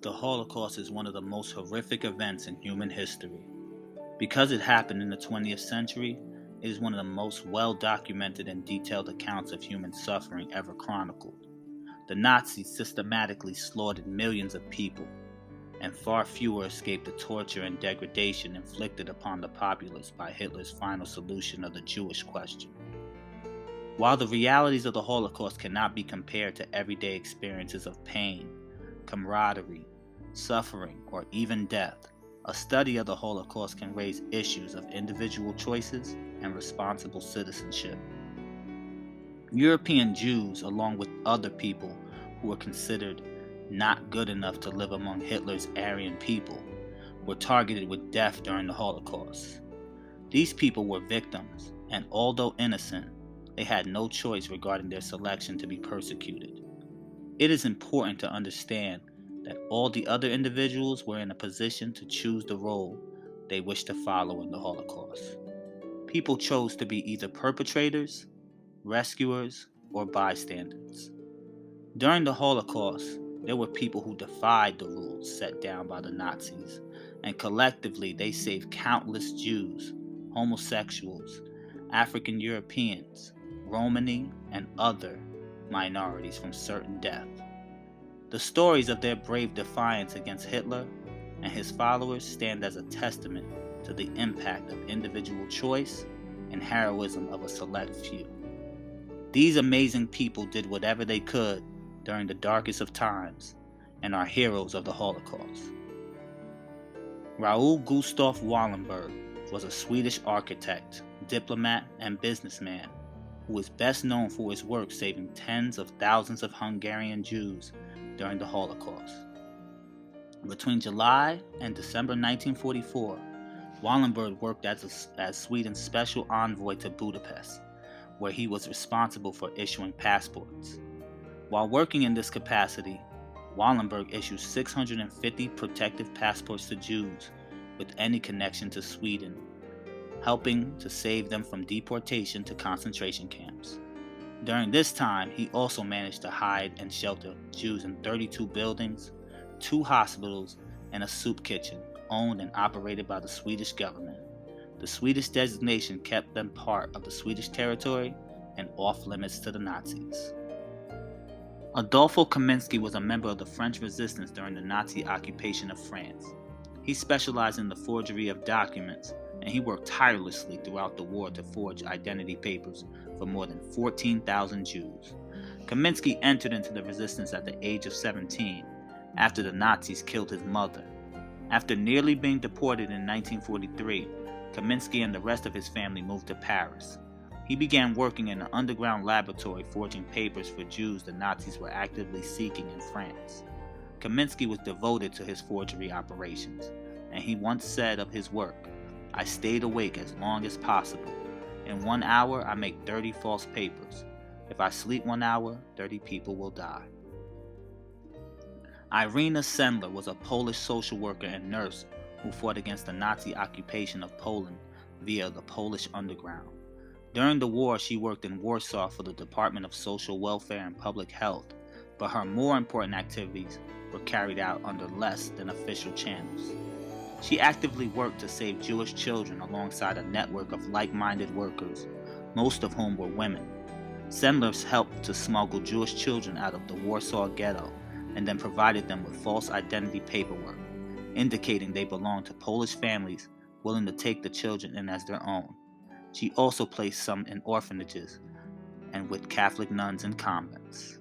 The Holocaust is one of the most horrific events in human history. Because it happened in the 20th century, it is one of the most well documented and detailed accounts of human suffering ever chronicled. The Nazis systematically slaughtered millions of people, and far fewer escaped the torture and degradation inflicted upon the populace by Hitler's final solution of the Jewish question. While the realities of the Holocaust cannot be compared to everyday experiences of pain, camaraderie, suffering, or even death, a study of the Holocaust can raise issues of individual choices and responsible citizenship. European Jews, along with other people who were considered not good enough to live among Hitler's Aryan people, were targeted with death during the Holocaust. These people were victims, and although innocent, they had no choice regarding their selection to be persecuted. It is important to understand that all the other individuals were in a position to choose the role they wished to follow in the Holocaust. People chose to be either perpetrators, rescuers, or bystanders. During the Holocaust, there were people who defied the rules set down by the Nazis, and collectively they saved countless Jews, homosexuals, African Europeans, Romani, and other minorities from certain death. The stories of their brave defiance against Hitler and his followers stand as a testament to the impact of individual choice and heroism of a select few. These amazing people did whatever they could during the darkest of times and are heroes of the Holocaust. Raoul Gustav Wallenberg was a Swedish architect, diplomat, and businessman who is best known for his work saving tens of thousands of Hungarian Jews during the Holocaust. Between July and December 1944, Wallenberg worked as Sweden's special envoy to Budapest, where he was responsible for issuing passports. While working in this capacity, Wallenberg issued 650 protective passports to Jews with any connection to Sweden, helping to save them from deportation to concentration camps. During this time, he also managed to hide and shelter Jews in 32 buildings, 2 hospitals, and a soup kitchen owned and operated by the Swedish government. The Swedish designation kept them part of the Swedish territory and off-limits to the Nazis. Adolfo Kaminsky was a member of the French resistance during the Nazi occupation of France. He specialized in the forgery of documents, and he worked tirelessly throughout the war to forge identity papers for more than 14,000 Jews. Kaminsky entered into the resistance at the age of 17, after the Nazis killed his mother. After nearly being deported in 1943, Kaminsky and the rest of his family moved to Paris. He began working in an underground laboratory forging papers for Jews the Nazis were actively seeking in France. Kaminsky was devoted to his forgery operations, and he once said of his work, "I stayed awake as long as possible. In 1 hour, I make 30 false papers. If I sleep 1 hour, 30 people will die." Irena Sendler was a Polish social worker and nurse who fought against the Nazi occupation of Poland via the Polish underground. During the war, she worked in Warsaw for the Department of Social Welfare and Public Health, but her more important activities were carried out under less than official channels. She actively worked to save Jewish children alongside a network of like-minded workers, most of whom were women. Sendler helped to smuggle Jewish children out of the Warsaw ghetto and then provided them with false identity paperwork, indicating they belonged to Polish families willing to take the children in as their own. She also placed some in orphanages and with Catholic nuns in convents.